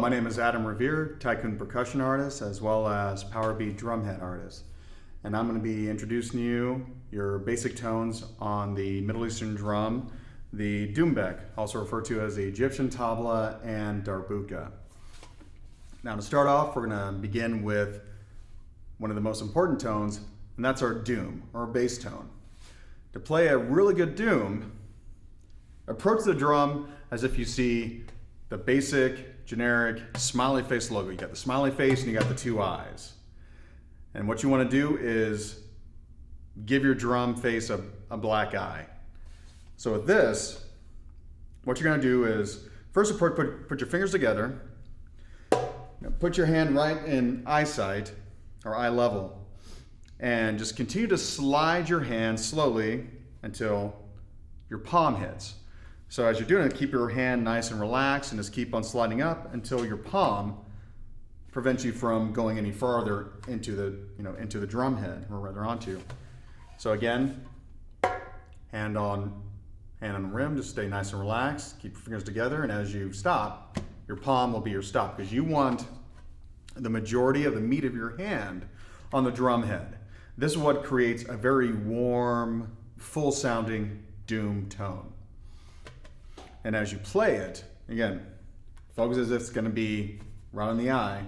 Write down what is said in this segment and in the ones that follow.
my name is Adam Revere, tycoon percussion artist as well as power beat drumhead artist. And I'm going to be introducing you your basic tones on the Middle Eastern drum, the doumbek, also referred to as the Egyptian tabla and Darbuka. Now to start off, we're going to begin with one of the most important tones, and that's our doum, or bass tone. To play a really good doum, approach the drum as if you see the basic, generic, smiley face logo. You got the smiley face and you got the two eyes. And what you want to do is give your drum face a black eye. So with this, what you're going to do is, first put your fingers together, put your hand right in eyesight, or eye level, and just continue to slide your hand slowly until your palm hits. So as you're doing it, keep your hand nice and relaxed and just keep on sliding up until your palm prevents you from going any farther into the drum head, or rather onto. So again, hand on the rim, just stay nice and relaxed, keep your fingers together, and as you stop, your palm will be your stop, because you want the majority of the meat of your hand on the drum head. This is what creates a very warm, full sounding doum tone. And as you play it, again, focus as if it's going to be right on the eye.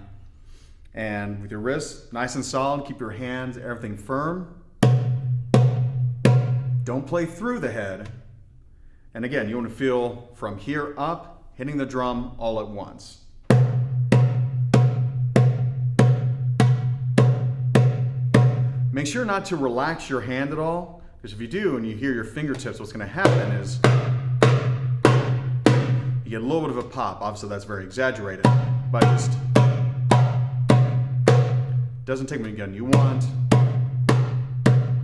And with your wrists nice and solid, keep your hands, everything firm. Don't play through the head. And again, you want to feel from here up, hitting the drum all at once. Make sure not to relax your hand at all, because if you do and you hear your fingertips, what's going to happen is you get a little bit of a pop. Obviously that's very exaggerated, but just doesn't take many gun. You want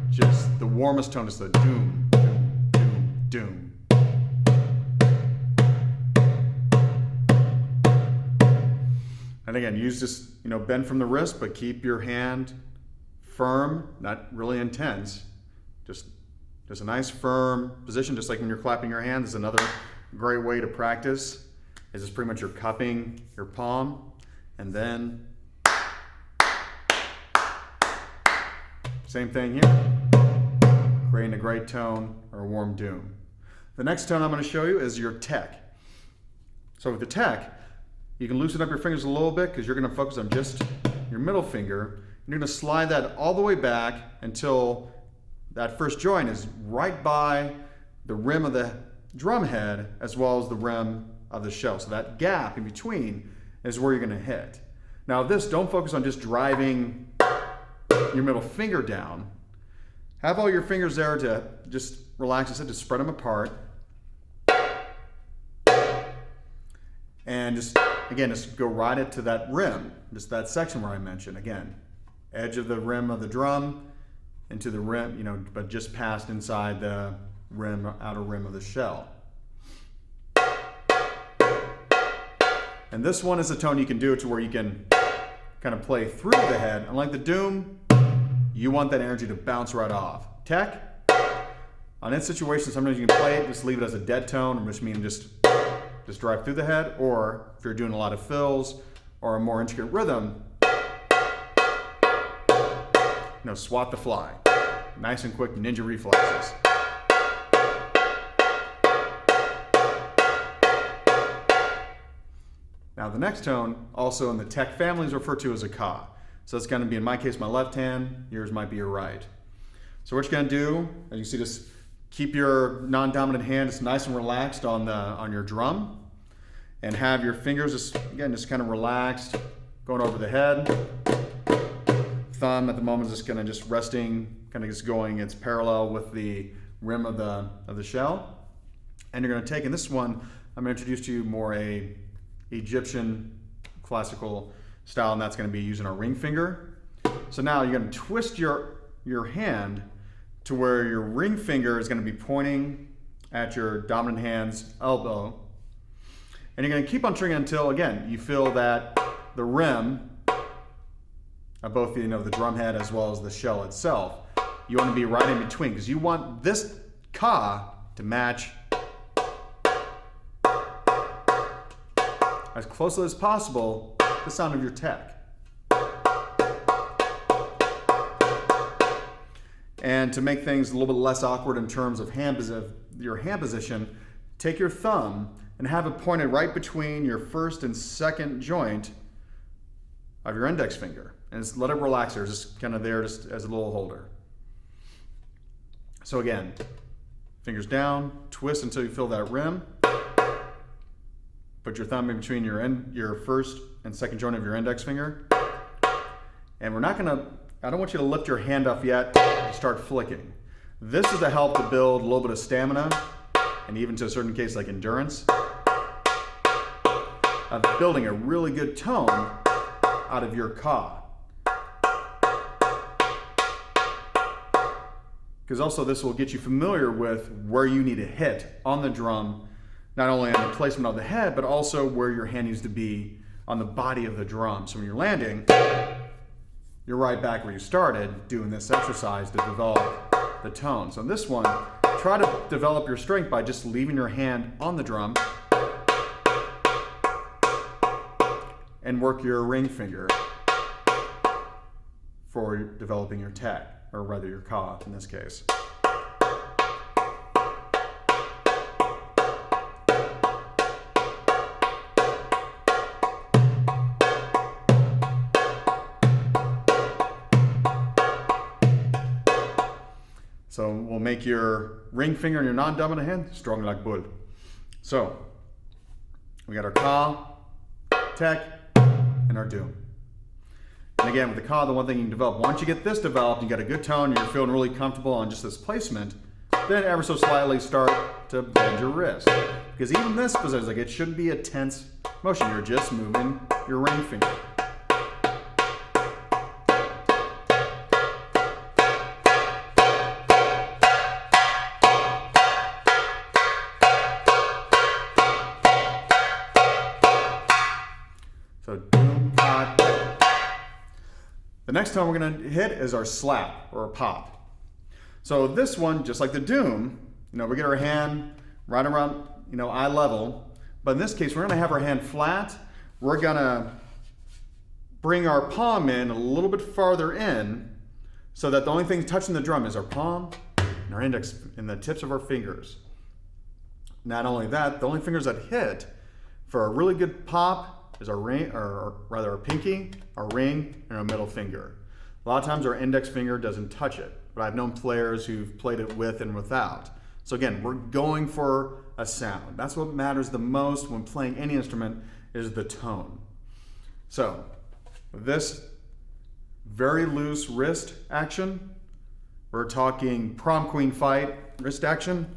just the warmest tone, just the doom, doom, doom, doom. And again, use this, bend from the wrist, but keep your hand firm, not really intense. Just a nice firm position, just like when you're clapping your hands. Is another great way to practice. Is just pretty much you're cupping your palm, and then same thing here, creating a great tone or a warm doom. The next tone I'm going to show you is your tek. So with the tek, you can loosen up your fingers a little bit because you're going to focus on just your middle finger. You're going to slide that all the way back until that first joint is right by the rim of the drum head as well as the rim of the shell. So that gap in between is where you're going to hit. Now this, don't focus on just driving your middle finger down. Have all your fingers there to just relax, to spread them apart. And just go right into that rim, just that section where I mentioned. Again, edge of the rim of the drum into the rim, but just past inside the rim, outer rim of the shell. And this one is a tone you can do it to where you can kind of play through the head. Unlike the doum, you want that energy to bounce right off. Tek, on its situation, sometimes you can play it, just leave it as a dead tone, which means just drive through the head, or if you're doing a lot of fills or a more intricate rhythm, swat the fly. Nice and quick ninja reflexes. Now the next tone, also in the tek family, is referred to as a ka. So it's going to be, in my case, my left hand, yours might be your right. So what you're going to do, as you see, just keep your non-dominant hand just nice and relaxed on your drum, and have your fingers just kind of relaxed, going over the head. Thumb at the moment is just resting, going, it's parallel with the rim of the shell. And you're going to take, in this one, I'm going to introduce to you more a Egyptian classical style, and that's going to be using our ring finger. So now you're going to twist your hand to where your ring finger is going to be pointing at your dominant hand's elbow. And you're going to keep on triggering until, again, you feel that the rim of both the drum head as well as the shell itself, you want to be right in between, because you want this ka to match as closely as possible the sound of your tech. And to make things a little bit less awkward in terms of your hand position, take your thumb and have it pointed right between your first and second joint of your index finger. And just let it relax there, just kind of there just as a little holder. So again, fingers down, twist until you feel that rim. Put your thumb in between your first and second joint of your index finger. And I don't want you to lift your hand up yet and start flicking. This is to help to build a little bit of stamina and even to a certain case like endurance of building a really good tone out of your ka. Because also this will get you familiar with where you need to hit on the drum, not only on the placement of the head, but also where your hand needs to be on the body of the drum. So when you're landing, you're right back where you started doing this exercise to develop the tone. So in this one, try to develop your strength by just leaving your hand on the drum and work your ring finger for developing your tech, or rather your ka in this case. So we'll make your ring finger and your non-dominant hand strong like bull. So we got our ka, tech, and our doum. And again, with the ka, the one thing you can develop, once you get this developed, you got a good tone, you're feeling really comfortable on just this placement, then ever so slightly start to bend your wrist. Because even this position, like, it shouldn't be a tense motion, you're just moving your ring finger. So doum, ka, tech. The next tone we're going to hit is our slap or a pop. So this one, just like the doum, we get our hand right around, eye level. But in this case, we're going to have our hand flat. We're going to bring our palm in a little bit farther in so that the only thing touching the drum is our palm and our index and the tips of our fingers. Not only that, the only fingers that hit for a really good pop is our ring, or rather our pinky, our ring, and our middle finger. A lot of times our index finger doesn't touch it, but I've known players who've played it with and without. So again, we're going for a sound. That's what matters the most when playing any instrument, is the tone. So with this very loose wrist action, we're talking prom queen fight wrist action.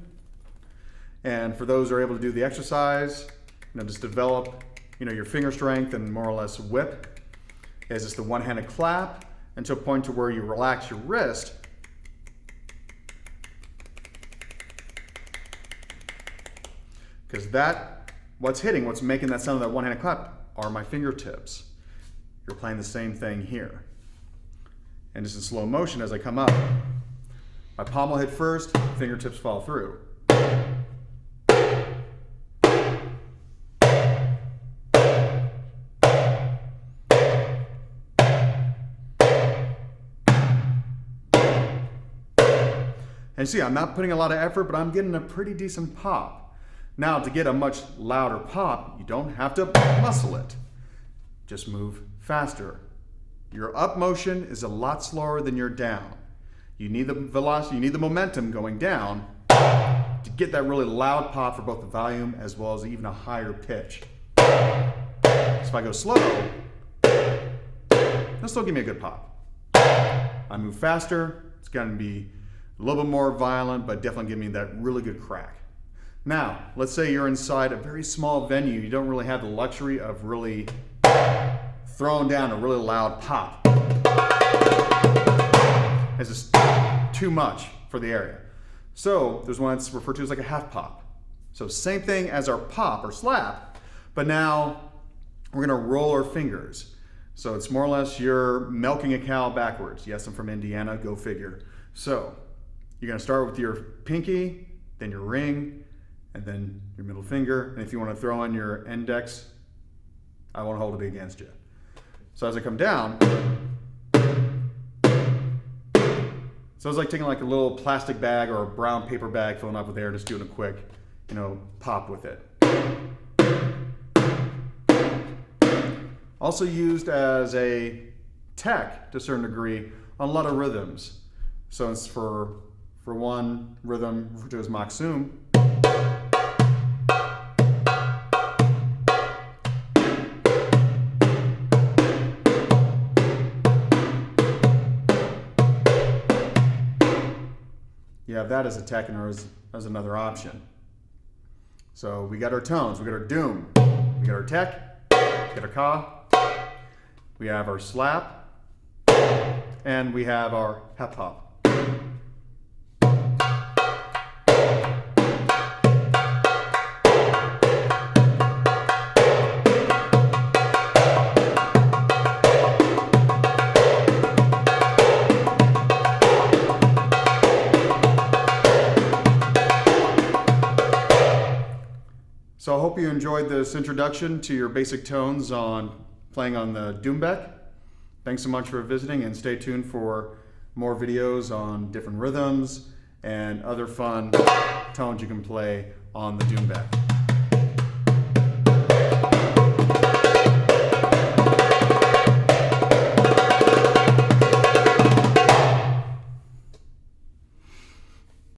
And for those who are able to do the exercise, just develop your finger strength and more or less whip, is just the one-handed clap until a point to where you relax your wrist. Because what's making that sound of that one-handed clap are my fingertips. You're playing the same thing here. And just in slow motion as I come up, my palm will hit first, fingertips fall through. And see, I'm not putting a lot of effort, but I'm getting a pretty decent pop. Now, to get a much louder pop, you don't have to muscle it. Just move faster. Your up motion is a lot slower than your down. You need the velocity, you need the momentum going down to get that really loud pop for both the volume as well as even a higher pitch. So if I go slow, it'll still give me a good pop. I move faster, it's going to be a little bit more violent, but definitely give me that really good crack. Now, let's say you're inside a very small venue. You don't really have the luxury of really throwing down a really loud pop. It's just too much for the area. So there's one that's referred to as like a half pop. So same thing as our pop or slap, but now we're gonna roll our fingers. So it's more or less you're milking a cow backwards. Yes, I'm from Indiana, go figure. So you're gonna start with your pinky, then your ring, and then your middle finger. And if you wanna throw in your index I won't hold it against you. So as I come down, so it's like taking like a little plastic bag or a brown paper bag, filling up with air, just doing a quick, pop with it. Also used as a tech to a certain degree on a lot of rhythms. So it's for one rhythm, referred to as maksum. You have that as a tech and as another option. So we got our tones, we got our doum, we got our tech, we got our ka, we have our slap, and we have our hep hop. So I hope you enjoyed this introduction to your basic tones on playing on the doumbek. Thanks so much for visiting, and stay tuned for more videos on different rhythms and other fun tones you can play on the doumbek.